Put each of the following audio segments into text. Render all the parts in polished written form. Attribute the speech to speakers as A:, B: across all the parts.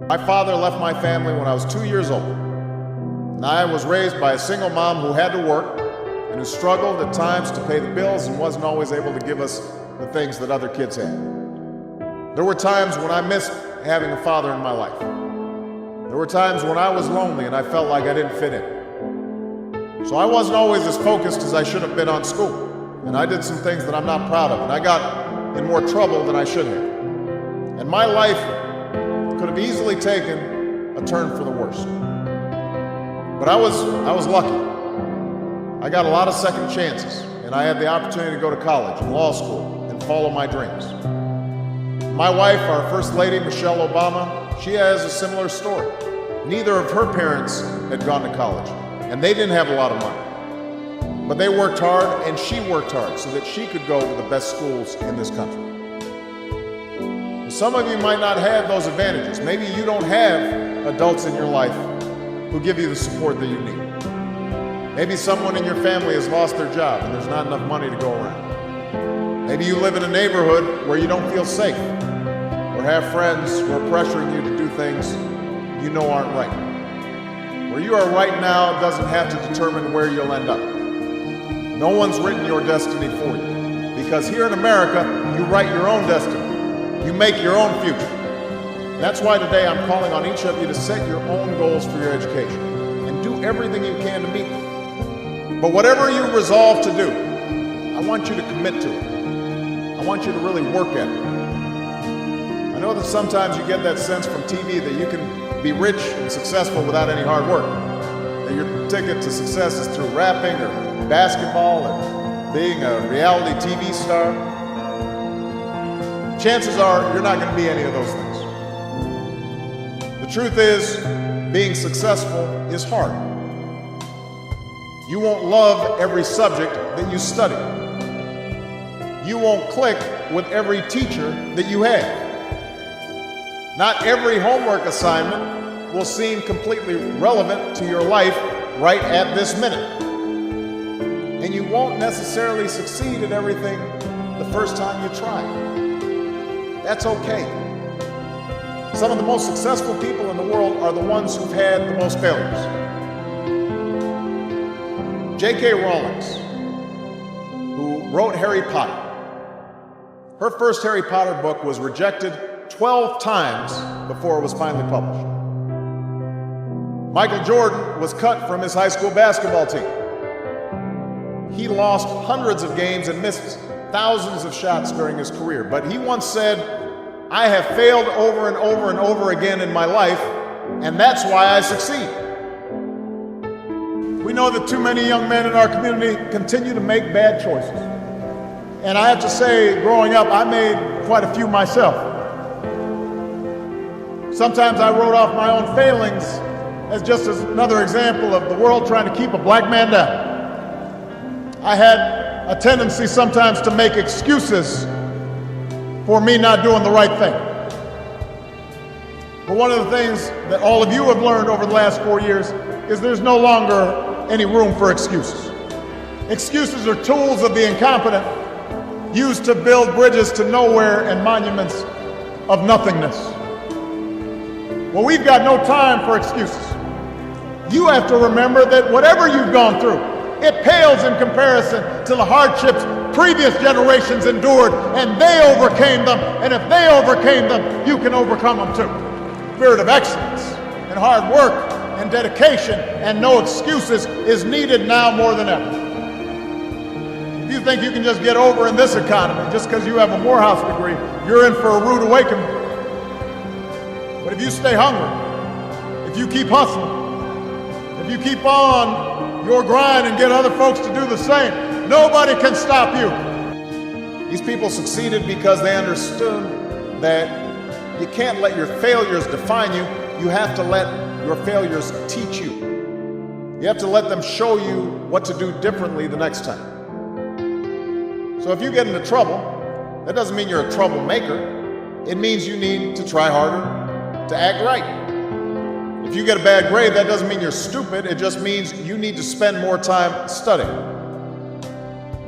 A: My father left my family when I was 2 years old, and I was raised by a single mom who had to work and who struggled at times to pay the bills and wasn't always able to give us the things that other kids had. There were times when I missed having a father in my life. There were times when I was lonely and I felt like I didn't fit in. So I wasn't always as focused as I should have been on school, and I did some things that I'm not proud of, and I got in more trouble than I should have. And my life could have easily taken a turn for the worse. But I was lucky. I got a lot of second chances, and I had the opportunity to go to college and law school and follow my dreams. My wife, our First Lady, Michelle Obama, she has a similar story. Neither of her parents had gone to college, and they didn't have a lot of money. But they worked hard, and she worked hard so that she could go to the best schools in this country. Some of you might not have those advantages. Maybe you don't have adults in your life who give you the support that you need. Maybe someone in your family has lost their job and there's not enough money to go around. Maybe you live in a neighborhood where you don't feel safe, or have friends who are pressuring you to do things you know aren't right. Where you are right now doesn't have to determine where you'll end up. No one's written your destiny for you, because here in America, you write your own destiny. You make your own future. That's why today I'm calling on each of you to set your own goals for your education and do everything you can to meet them. But whatever you resolve to do, I want you to commit to it. I want you to really work at it. I know that sometimes you get that sense from TV that you can be rich and successful without any hard work. That your ticket to success is through rapping or basketball or being a reality TV star. Chances are you're not going to be any of those things. The truth is, being successful is hard. You won't love every subject that you study. You won't click with every teacher that you have. Not every homework assignment will seem completely relevant to your life right at this minute. And you won't necessarily succeed at everything the first time you try. That's okay. Some of the most successful people in the world are the ones who've had the most failures. J.K. Rowling, who wrote Harry Potter, her first Harry Potter book was rejected 12 times before it was finally published. Michael Jordan was cut from his high school basketball team. He lost hundreds of games and missed thousands of shots during his career, but he once said, "I have failed over and over and over again in my life, and that's why I succeed." We know that too many young men in our community continue to make bad choices. And I have to say, growing up, I made quite a few myself. Sometimes I wrote off my own failings as just another example of the world trying to keep a black man down. I had a tendency sometimes to make excuses for me not doing the right thing. But one of the things that all of you have learned over the last 4 years is there's no longer any room for excuses. Excuses are tools of the incompetent, used to build bridges to nowhere and monuments of nothingness. Well, we've got no time for excuses. You have to remember that whatever you've gone through, it pales in comparison to the hardships previous generations endured, and they overcame them. And if they overcame them, you can overcome them too. Spirit of excellence and hard work and dedication and no excuses is needed now more than ever. If you think you can just get over in this economy just because you have a Morehouse degree, you're in for a rude awakening. But if you stay hungry, if you keep hustling, if you keep on your grind and get other folks to do the same, nobody can stop you. These people succeeded because they understood that you can't let your failures define you. You have to let your failures teach you. You have to let them show you what to do differently the next time. So if you get into trouble, that doesn't mean you're a troublemaker. It means you need to try harder to act right. If you get a bad grade, that doesn't mean you're stupid. It just means you need to spend more time studying.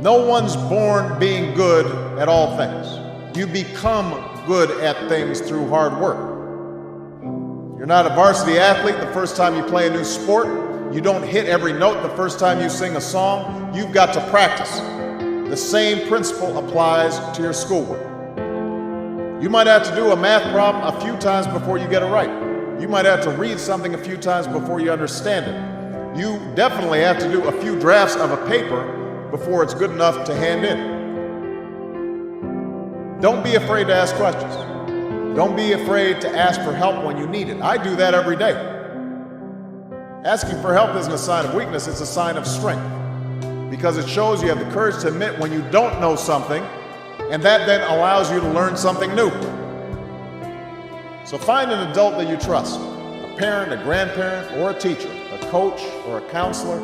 A: No one's born being good at all things. You become good at things through hard work. You're not a varsity athlete the first time you play a new sport. You don't hit every note the first time you sing a song. You've got to practice. The same principle applies to your schoolwork. You might have to do a math problem a few times before you get it right. You might have to read something a few times before you understand it. You definitely have to do a few drafts of a paper before it's good enough to hand in. Don't be afraid to ask questions. Don't be afraid to ask for help when you need it. I do that every day. Asking for help isn't a sign of weakness, it's a sign of strength. Because it shows you have the courage to admit when you don't know something, and that then allows you to learn something new. So find an adult that you trust, a parent, a grandparent, or a teacher, a coach, or a counselor,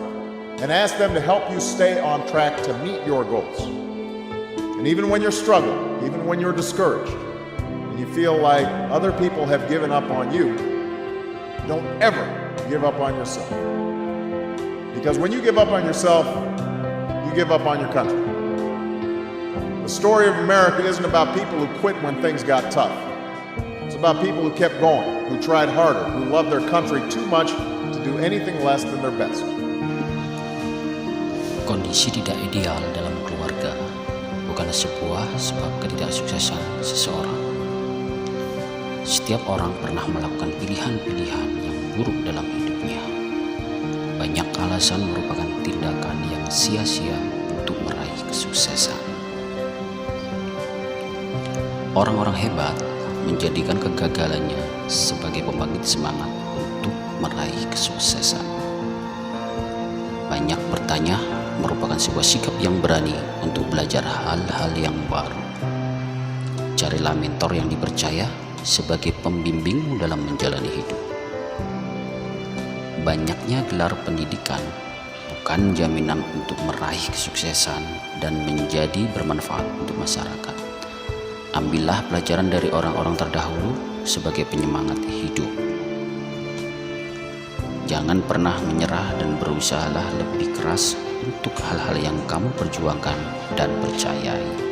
A: and ask them to help you stay on track to meet your goals. And even when you're struggling, even when you're discouraged, and you feel like other people have given up on you, don't ever give up on yourself. Because when you give up on yourself, you give up on your country. The story of America isn't about people who quit when things got tough. It's about people who kept going, who tried harder, who loved their country too much to do anything less than their best.
B: Kondisi tidak ideal dalam keluarga bukanlah sebuah sebab ketidaksuksesan seseorang. Setiap orang pernah melakukan pilihan-pilihan yang buruk dalam hidupnya. Banyak alasan merupakan tindakan yang sia-sia untuk meraih kesuksesan. Orang-orang hebat menjadikan kegagalannya sebagai pembangkit semangat untuk meraih kesuksesan. Banyak bertanya merupakan sebuah sikap yang berani untuk belajar hal-hal yang baru. Carilah mentor yang dipercaya sebagai pembimbingmu dalam menjalani hidup. Banyaknya gelar pendidikan bukan jaminan untuk meraih kesuksesan dan menjadi bermanfaat untuk masyarakat. Ambillah pelajaran dari orang-orang terdahulu sebagai penyemangat hidup. Jangan pernah menyerah dan berusahalah lebih keras untuk hal-hal yang kamu perjuangkan dan percayai.